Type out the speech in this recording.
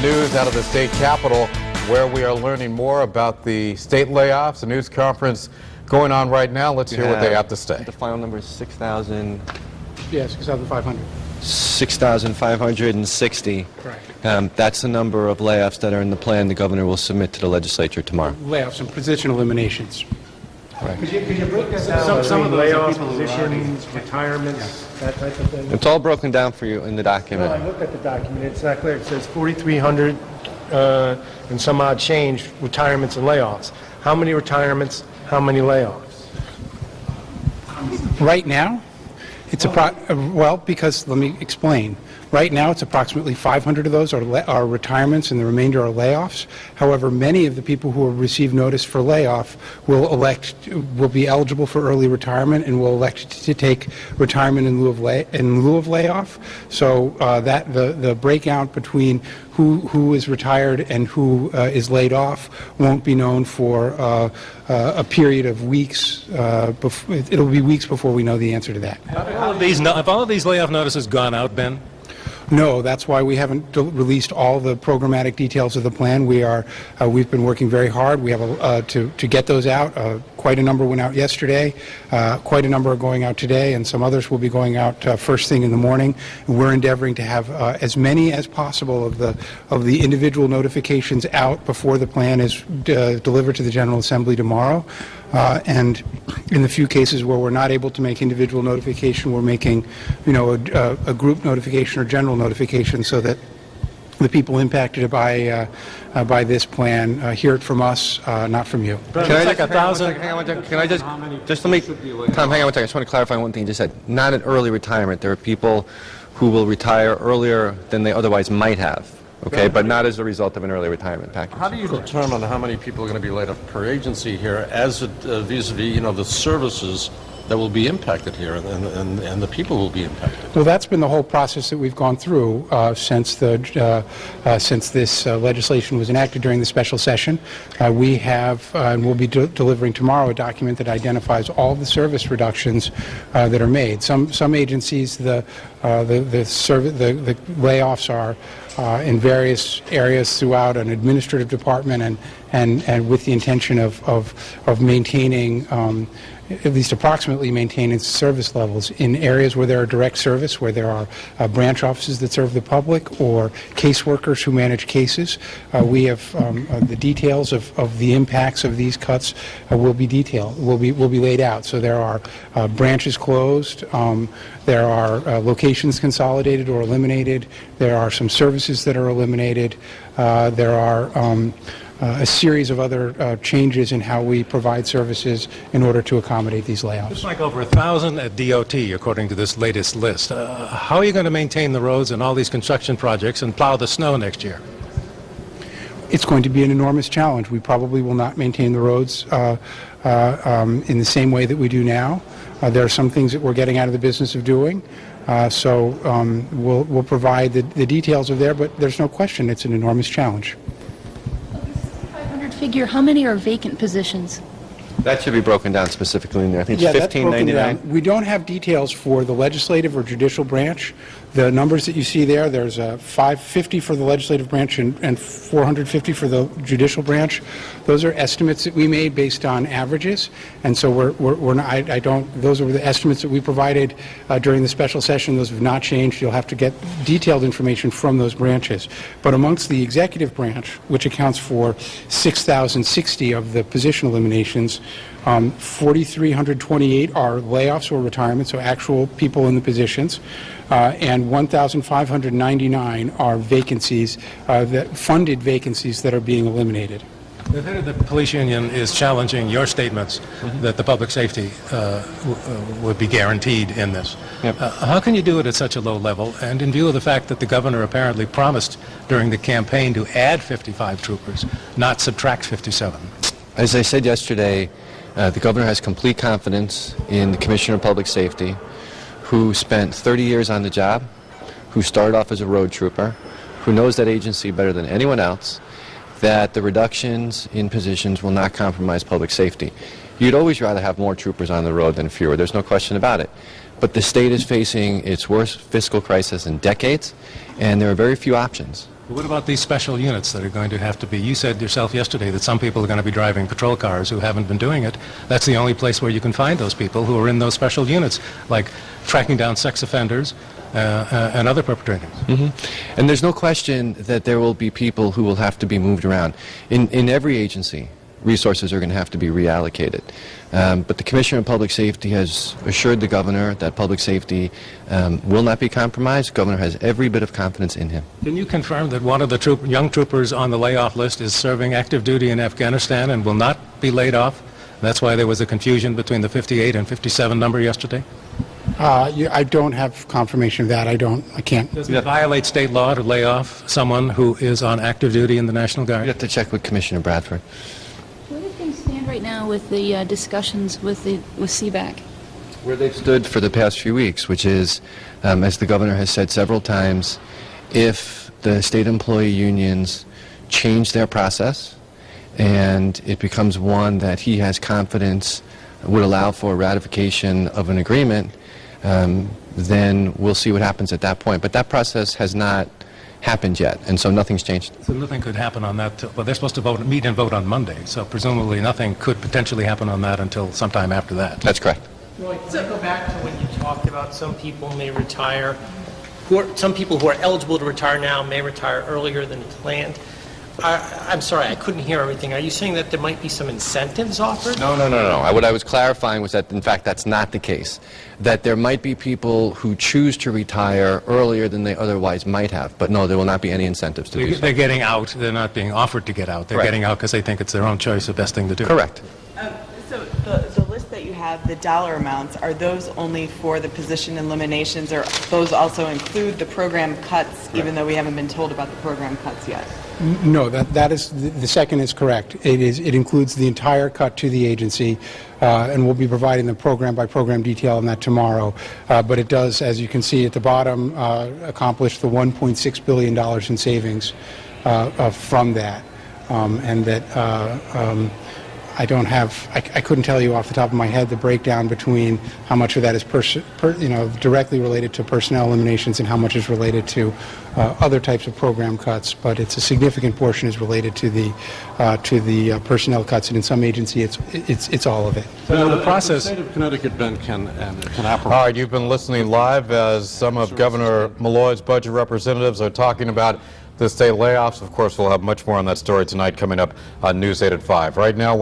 News out of the state capitol, where we are learning more about the state layoffs. A news conference going on right now. Let's hear what they have to say. The final number is 6,000. Yeah, 6,500. 6,560. Correct. That's the number of layoffs that are in the plan the governor will submit to the legislature tomorrow. Layoffs and position eliminations. Could you break that down? Some of those layoffs, positions, retirements, that type of thing? It's all broken down for you in the document. No, I looked at the document. It's not clear. It says 4,300 and some odd change retirements and layoffs. How many retirements? How many layoffs? Right now, it's because let me explain. Right now, it's approximately 500 of those are retirements, and the remainder are layoffs. However, many of the people who have received notice for layoff will be eligible for early retirement and will elect to take retirement in lieu of layoff. So that the breakout between who is retired and who is laid off won't be known for a period of weeks. It'll be weeks before we know the answer to that. Have all of these layoff notices gone out, Ben? No, that's why we haven't released all the programmatic details of the plan. We've been working very hard. We have to get those out. Quite a number went out yesterday. Quite a number are going out today, and some others will be going out first thing in the morning. And we're endeavoring to have as many as possible of the individual notifications out before the plan is delivered to the General Assembly tomorrow. And in the few cases where we're not able to make individual notification, we're making, a group notification or general notification so that the people impacted by this plan hear it from us, not from you. Can I just, hang on one second. Can I just let me, Tom, hang on one second. I just want to clarify one thing you just said. Not an early retirement. There are people who will retire earlier than they otherwise might have. Okay, but not as a result of an early retirement package. How do you determine how many people are going to be laid off per agency here, as vis-a-vis, the services that will be impacted here, and the people will be impacted? Well, that's been the whole process that we've gone through since this legislation was enacted during the special session. We have and we'll be delivering tomorrow a document that identifies all the service reductions that are made. Some agencies the layoffs are in various areas throughout an administrative department, and with the intention of maintaining, at least approximately maintaining service levels in areas where there are direct service, where there are branch offices that serve the public, or caseworkers who manage cases. We have the details of the impacts of these cuts will be laid out. So there are branches closed. There are locations consolidated or eliminated. There are some services that are eliminated. There are a series of other changes in how we provide services in order to accommodate these layoffs. It's like over 1,000 at DOT, according to this latest list. How are you going to maintain the roads and all these construction projects and plow the snow next year? It's going to be an enormous challenge. We probably will not maintain the roads in the same way that we do now. There are some things that we're getting out of the business of doing. So we'll provide the details of there, but there's no question it's an enormous challenge. Figure, how many are vacant positions? That should be broken down specifically in there. I think it's $15.99. We don't have details for the legislative or judicial branch. The numbers that you see there's $550 for the legislative branch and $450 for the judicial branch. Those are estimates that we made based on averages, and so we're not, those are the estimates that we provided during the special session. Those have not changed. You'll have to get detailed information from those branches. But amongst the executive branch, which accounts for 6,060 of the position eliminations, 4,328 are layoffs or retirement, so actual people in the positions, and 1,599 are vacancies, funded vacancies that are being eliminated. The head of the police union is challenging your statements that the public safety would be guaranteed in this. Yep. How can you do it at such a low level, and in view of the fact that the governor apparently promised during the campaign to add 55 troopers, not subtract 57? As I said yesterday, the governor has complete confidence in the Commissioner of Public Safety, who spent 30 years on the job, who started off as a road trooper, who knows that agency better than anyone else, that the reductions in positions will not compromise public safety. You'd always rather have more troopers on the road than fewer. There's no question about it. But the state is facing its worst fiscal crisis in decades, and there are very few options. What about these special units that are going to have to be? You said yourself yesterday that some people are going to be driving patrol cars who haven't been doing it. That's the only place where you can find those people who are in those special units, like tracking down sex offenders and other perpetrators. And there's no question that there will be people who will have to be moved around. In every agency, resources are going to have to be reallocated. But the Commissioner of Public Safety has assured the Governor that public safety will not be compromised. The Governor has every bit of confidence in him. Can you confirm that one of the young troopers on the layoff list is serving active duty in Afghanistan and will not be laid off? That's why there was a confusion between the 58 and 57 number yesterday? I don't have confirmation of that. I can't. Does it violate state law to lay off someone who is on active duty in the National You Guard? have to check with Commissioner Bradford. Where do things stand right now with the discussions with CBAC? Where they've stood for the past few weeks, which is, as the Governor has said several times, if the state employee unions change their process and it becomes one that he has confidence would allow for ratification of an agreement, then we'll see what happens at that point. But that process has not happened yet, and so nothing's changed. So nothing could happen on that. Well, they're supposed to meet and vote on Monday, so presumably nothing could potentially happen on that until sometime after that. That's correct. Roy, can I go back to when you talked about some people may retire, some people who are eligible to retire now may retire earlier than planned? I'm sorry, I couldn't hear everything. Are you saying that there might be some incentives offered? No. What I was clarifying was that, in fact, that's not the case. That there might be people who choose to retire earlier than they otherwise might have. But no, there will not be any incentives to do so. They're getting out. They're not being offered to get out. They're Correct. getting out because they think it's their own choice, the best thing to do. Correct. So the list that you have, the dollar amounts, are those only for the position eliminations, or those also include the program cuts, even though we haven't been told about the program cuts yet? No, that is the second is correct. It includes the entire cut to the agency, and we'll be providing the program-by-program detail on that tomorrow. But it does, as you can see at the bottom, accomplish the $1.6 billion in savings from that, and that. I don't have, I couldn't tell you off the top of my head the breakdown between how much of that is directly related to personnel eliminations and how much is related to other types of program cuts, but it's a significant portion is related to the personnel cuts, and in some agency it's all of it. So the process. The state of Connecticut, Ben, can All right, you've been listening live as some of Governor Malloy's budget representatives are talking about the state layoffs. Of course, we'll have much more on that story tonight coming up on News 8 at 5. Right now,